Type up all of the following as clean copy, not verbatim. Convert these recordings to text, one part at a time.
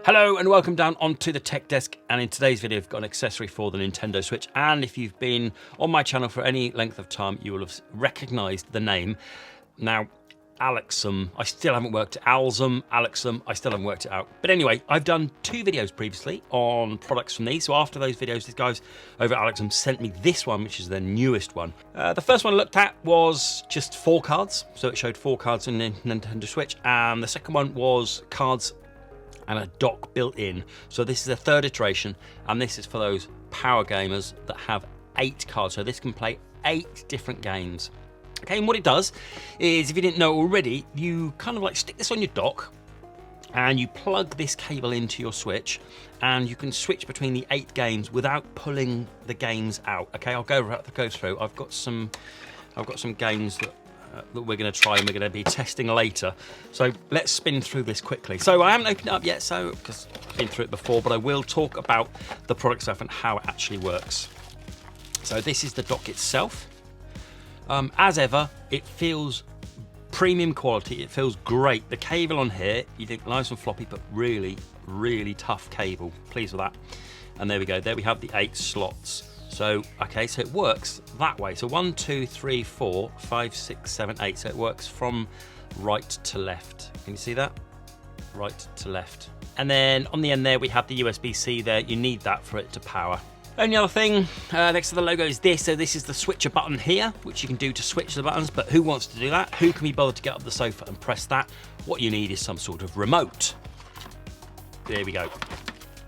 Hello and welcome down onto the tech desk, and in today's video I've got an accessory for the Nintendo Switch, and if you've been on my channel for any length of time you will have recognised the name. Now Alxum, I still haven't worked it, Alxum, I still haven't worked it out. But anyway, I've done 2 videos previously on products from these, so after those videos these guys over at Alxum sent me this one, which is the newest one. The first one I looked at was just 4 cards, so it showed 4 cards in the Nintendo Switch, and the second one was cards and a dock built in. So this is a 3rd iteration, and this is for those power gamers that have 8 cards. So this can play 8 different games. Okay, and what it does is, if you didn't know already, you kind of like stick this on your dock and you plug this cable into your Switch, and you can switch between the 8 games without pulling the games out. Okay, I'll go through. I've got some games that we're going to try and we're going to be testing later. So let's spin through this quickly. So I haven't opened it up yet, so because I've been through it before, but I will talk about the product stuff and how it actually works. So this is the dock itself. As ever, it feels premium quality. It feels great. The cable on here, you think nice and floppy, but really, really tough cable. Pleased with that. And there we go. There we have the 8 slots. So, okay, so it works that way. So 1, 2, 3, 4, 5, 6, 7, 8. So it works from right to left. Can you see that? Right to left. And then on the end there, we have the USB-C there. You need that for it to power. Only other thing next to the logo is this. So this is the switcher button here, which you can do to switch the buttons. But who wants to do that? Who can be bothered to get up the sofa and press that? What you need is some sort of remote. There we go.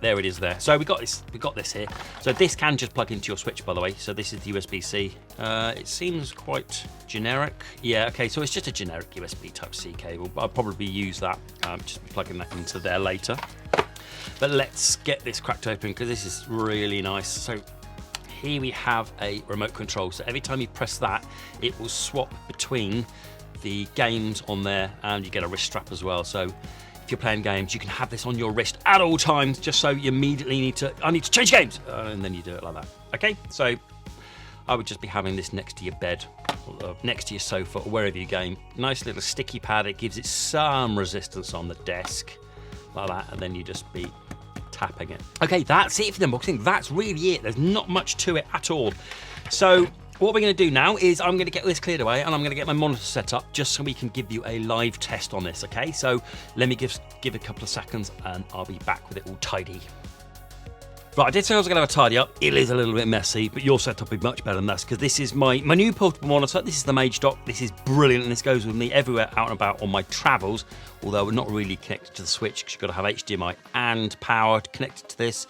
There it is there. So we got this here. So this can just plug into your Switch, by the way. So this is the USB-C. It seems quite generic. Yeah, okay, so it's just a generic USB Type-C cable, but I'll probably use that. Just be plugging that into there later. But let's get this cracked open because this is really nice. So here we have a remote control. So every time you press that, it will swap between the games on there, and you get a wrist strap as well. So if you're playing games, you can have this on your wrist at all times, just so you immediately I need to change games, and then you do it like that. Okay, so I would just be having this next to your bed, or next to your sofa, or wherever you game. Nice little sticky pad. It gives it some resistance on the desk, like that, and then you just be tapping it. Okay, that's it for the unboxing. That's really it. There's not much to it at all. So what we're going to do now is I'm going to get this cleared away, and I'm going to get my monitor set up just so we can give you a live test on this, okay? So let me give a couple of seconds and I'll be back with it all tidy. Right, I did say I was going to have a tidy up. It is a little bit messy, but your setup will be much better than this, because this is my new portable monitor. This is the Mage dock. This is brilliant, and this goes with me everywhere out and about on my travels, although we're not really connected to the Switch because you've got to have HDMI and power connected to this.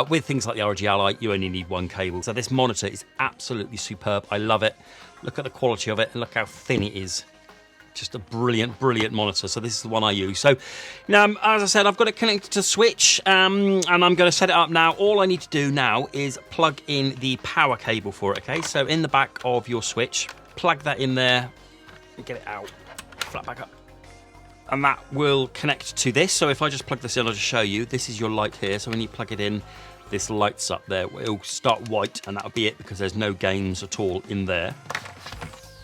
With things like the ROG Ally, you only need 1 cable. So this monitor is absolutely superb. I love it. Look at the quality of it and look how thin it is. Just a brilliant, brilliant monitor. So this is the one I use. So now, as I said, I've got it connected to Switch, and I'm going to set it up now. All I need to do now is plug in the power cable for it, okay? So in the back of your Switch, plug that in there and get it out, flat back up. And that will connect to this. So if I just plug this in, I'll just show you. This is your light here. So when you plug it in, this lights up there. It'll start white, and that'll be it, because there's no games at all in there.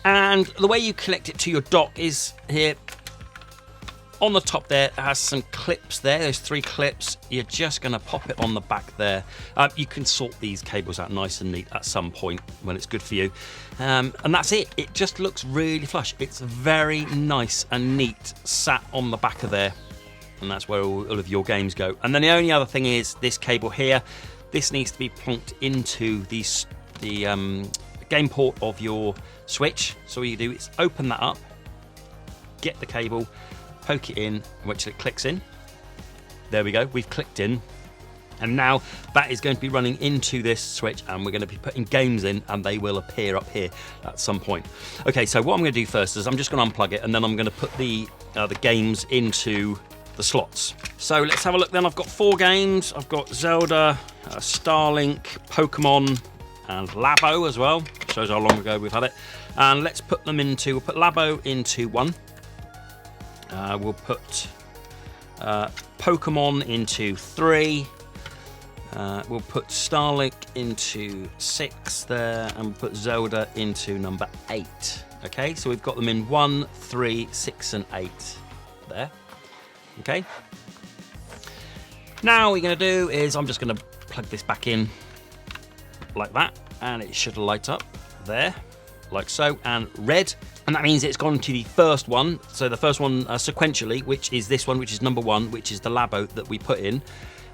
And the way you connect it to your dock is here. On the top there, it has some clips there. There's 3 clips. You're just going to pop it on the back there. You can sort these cables out nice and neat at some point when it's good for you. And that's it. It just looks really flush. It's very nice and neat, sat on the back of there. And that's where all of your games go. And then the only other thing is this cable here. This needs to be plonked into the game port of your Switch. So what you do is open that up, get the cable, poke it in, which it clicks in. There we go, we've clicked in. And now that is going to be running into this Switch, and we're going to be putting games in, and they will appear up here at some point. Okay, so what I'm going to do first is I'm just going to unplug it, and then I'm going to put the games into the slots. So let's have a look then. I've got 4 games. I've got Zelda, Starlink, Pokemon, and Labo as well. Shows how long ago we've had it. And let's put them into, we'll put Labo into 1. We'll put Pokemon into 3. We'll put Starlink into 6 there, and we'll put Zelda into number 8. Okay, so we've got them in 1, 3, 6, and 8 there. Okay. Now what you're going to do is I'm just going to plug this back in like that, and it should light up there, like so, and red. And that means it's gone to the first one. So the first one sequentially, which is this one, which is number 1, which is the Labo that we put in.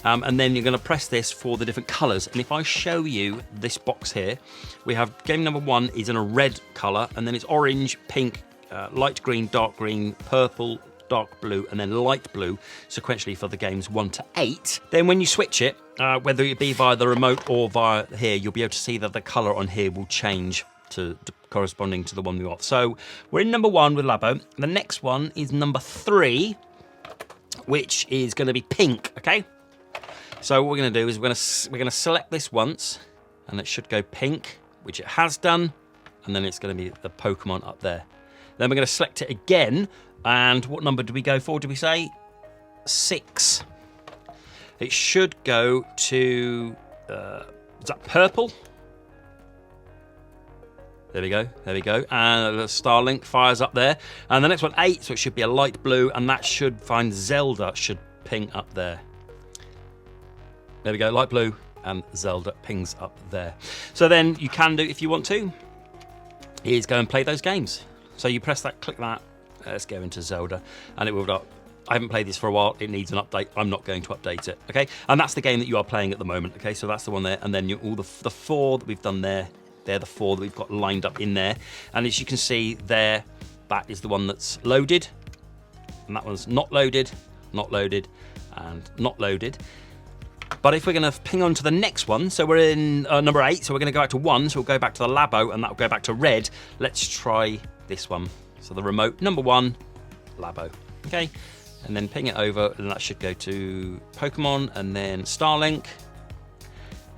And then you're going to press this for the different colours. And if I show you this box here, we have game number 1 is in a red colour, and then it's orange, pink, light green, purple, dark blue, and then light blue sequentially for the games 1 to 8. Then when you switch it, whether it be via the remote or via here, you'll be able to see that the colour on here will change to corresponding to the one we want. So we're in number 1 with Labo. The next one is number 3, which is going to be pink. Okay. So what we're going to do is we're going to select this once, and it should go pink, which it has done, and then it's going to be the Pokemon up there. Then we're going to select it again, and what number do we go for? Do we say 6? It should go to is that purple? There we go, there we go. And the Starlink fires up there. And the next one, 8, so it should be a light blue, and that should find Zelda, should ping up there. There we go, light blue, and Zelda pings up there. So then you can do, if you want to, is go and play those games. So you press that, click that, let's go into Zelda, and it will not. I haven't played this for a while, it needs an update, I'm not going to update it, okay? And that's the game that you are playing at the moment, okay? So that's the one there, and then all the 4 that we've done there, they're the 4 that we've got lined up in there. And as you can see there, that is the one that's loaded. And that one's not loaded, and not loaded. But if we're going to ping on to the next one, so we're in number 8, so we're going to go back to 1, so we'll go back to the Labo, and that'll go back to red. Let's try this one. So the remote, number 1, Labo. Okay, and then ping it over, and that should go to Pokemon, and then Starlink,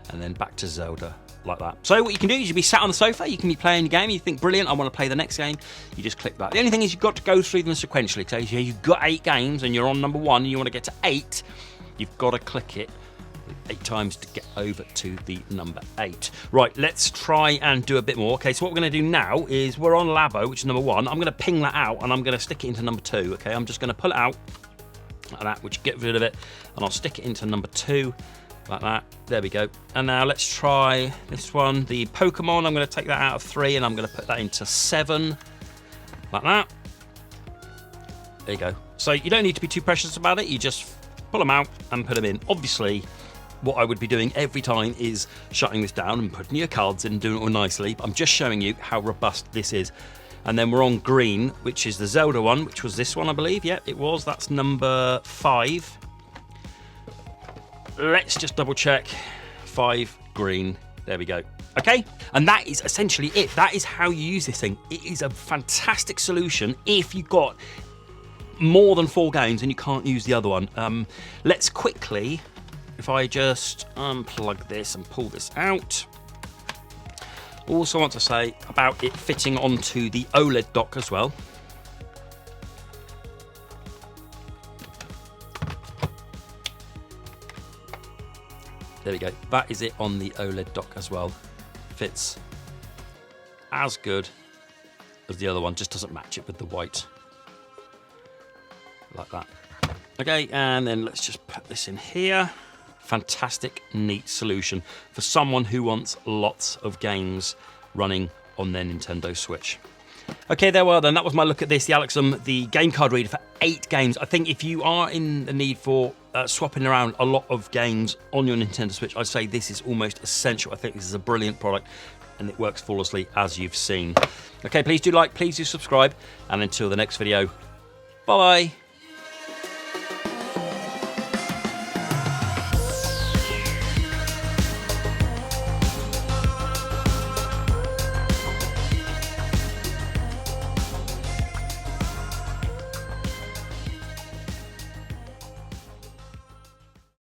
and then back to Zelda. Like that. So what you can do is you'll be sat on the sofa, you can be playing your game, you think, brilliant, I want to play the next game, you just click that. The only thing is you've got to go through them sequentially. So you've got 8 games and you're on number 1 and you want to get to 8, you've got to click it 8 times to get over to the number 8. Right, let's try and do a bit more. Okay, so what we're going to do now is we're on Labo, which is number 1. I'm going to ping that out and I'm going to stick it into number 2. Okay, I'm just going to pull it out like that, which get rid of it, and I'll stick it into number 2. Like that, there we go. And now let's try this one, the Pokemon. I'm going to take that out of 3 and I'm going to put that into 7, like that. There you go. So you don't need to be too precious about it, you just pull them out and put them in. Obviously, what I would be doing every time is shutting this down and putting your cards in and doing it all nicely. But I'm just showing you how robust this is. And then we're on green, which is the Zelda one, which was this one, I believe. Yeah, it was. That's number 5. Let's just double check. 5, green. There we go. Okay, and that is essentially it. That is how you use this thing. It is a fantastic solution if you've got more than 4 games and you can't use the other one. Let's quickly, if I just unplug this and pull this out. Also want to say about it fitting onto the OLED dock as well. There we go. That is it on the OLED dock as well. Fits as good as the other one, just doesn't match it with the white. Like that. Okay, and then let's just put this in here. Fantastic, neat solution for someone who wants lots of games running on their Nintendo Switch. Okay, there we are then. That was my look at this, the Alxum, the game card reader for 8 games. I think if you are in the need for swapping around a lot of games on your Nintendo Switch, I'd say this is almost essential. I think this is a brilliant product and it works flawlessly as you've seen. Okay, please do like, please do subscribe, and until the next video, bye-bye.